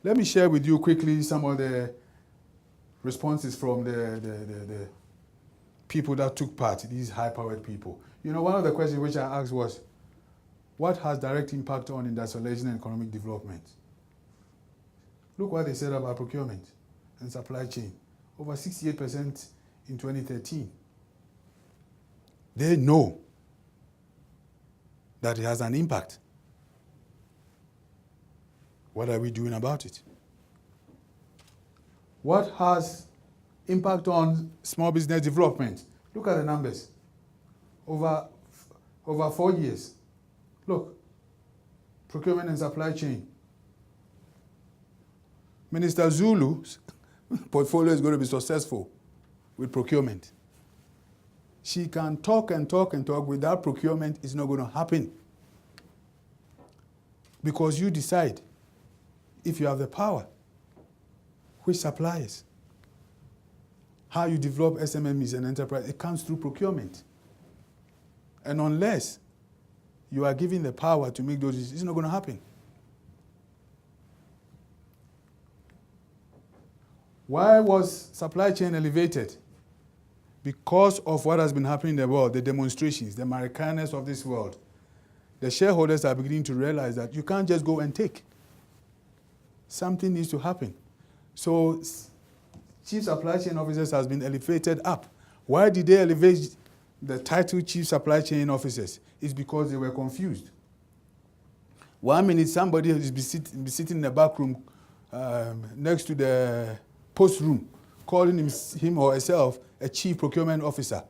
Let me share with you quickly some of the responses from the people that took part, these high-powered people. One of the questions which I asked was, what has direct impact on industrialization and economic development? Look what they said about procurement and supply chain. Over 68% in 2013. They know that it has an impact. What are we doing about it? What has impact on small business development? Look at the numbers. Over 4 years. Look, procurement and supply chain. Minister Zulu's portfolio is going to be successful with procurement. She can talk and talk and talk. Without procurement, it's not going to happen. Because you decide, if you have the power, which suppliers, how you develop SMMEs and enterprise, it comes through procurement. And unless you are given the power to make those decisions, it's not going to happen. Why was supply chain elevated? Because of what has been happening in the world, the demonstrations, the Americaners of this world. The shareholders are beginning to realize that you can't just go and take. Something needs to happen. So chief supply chain officers has been elevated up. Why did they elevate the title chief supply chain officers? It's because they were confused. 1 minute somebody is be sitting in the back room next to the post room, calling him or herself a chief procurement officer.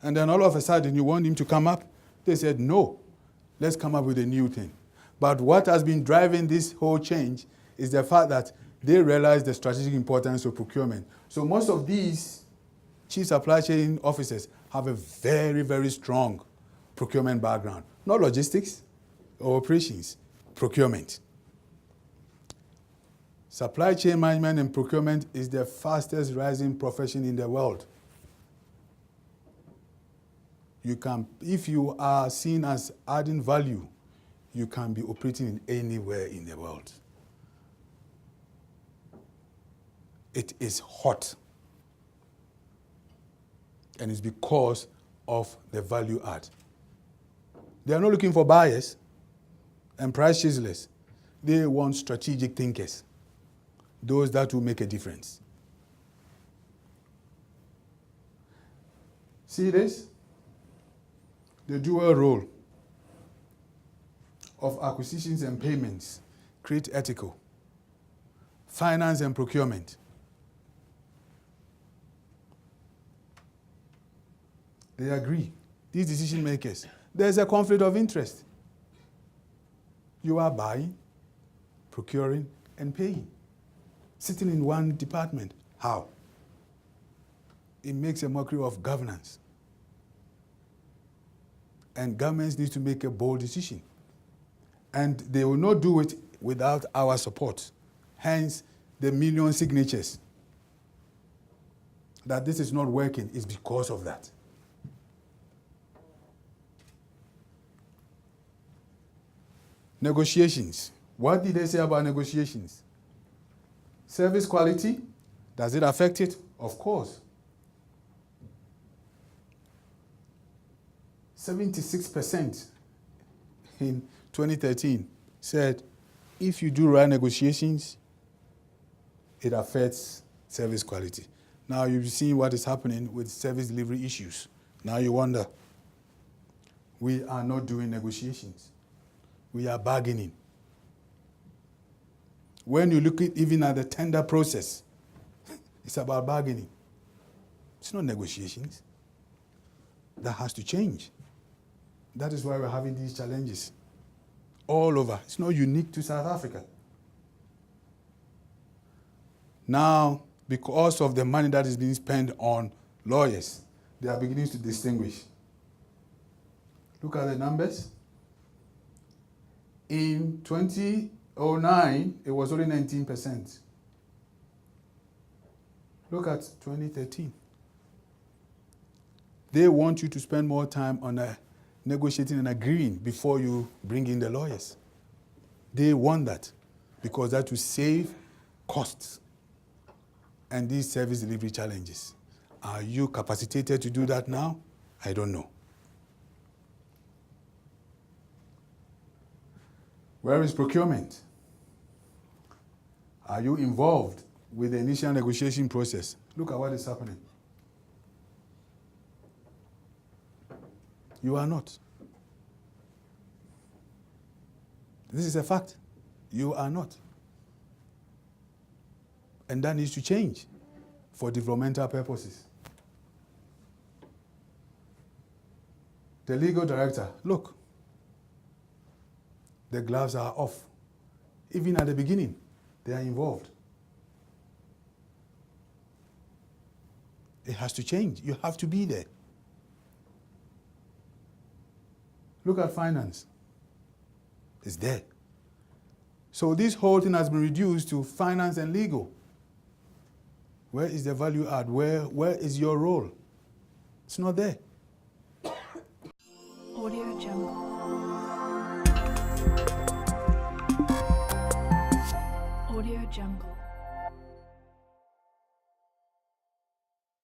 And then all of a sudden you want him to come up? They said, no, let's come up with a new thing. But what has been driving this whole change is the fact that they realize the strategic importance of procurement. So most of these chief supply chain officers have a very, very strong procurement background. Not logistics or operations, procurement. Supply chain management and procurement is the fastest rising profession in the world. If you are seen as adding value, you can be operating anywhere in the world. It is hot. And it's because of the value add. They are not looking for buyers and price chiselers. They want strategic thinkers. Those that will make a difference. See this? The dual role of acquisitions and payments create ethical. Finance and procurement. They agree. These decision makers. There's a conflict of interest. You are buying, procuring, and paying. Sitting in one department. How? It makes a mockery of governance. And governments need to make a bold decision. And they will not do it without our support. Hence, the million signatures. That this is not working is because of that. Negotiations. What did they say about negotiations? Service quality, does it affect it? Of course. 76% in 2013 said if you do right negotiations, it affects service quality. Now you've seen what is happening with service delivery issues. Now you wonder, we are not doing negotiations. We are bargaining. When you look even at the tender process, it's about bargaining. It's not negotiations. That has to change. That is why we're having these challenges all over. It's not unique to South Africa. Now, because of the money that is being spent on lawyers, they are beginning to distinguish. Look at the numbers. In 2009, it was only 19%. Look at 2013. They want you to spend more time on negotiating and agreeing before you bring in the lawyers. They want that because that will save costs and these service delivery challenges. Are you capacitated to do that now? I don't know. Where is procurement? Are you involved with the initial negotiation process? Look at what is happening. You are not. This is a fact. You are not. And that needs to change for developmental purposes. The legal director, look, the gloves are off. Even at the beginning, they are involved. It has to change. You have to be there. Look at finance. It's there. So this whole thing has been reduced to finance and legal. Where is the value add? Where is your role? It's not there. Audio Jungle. Audio Jungle.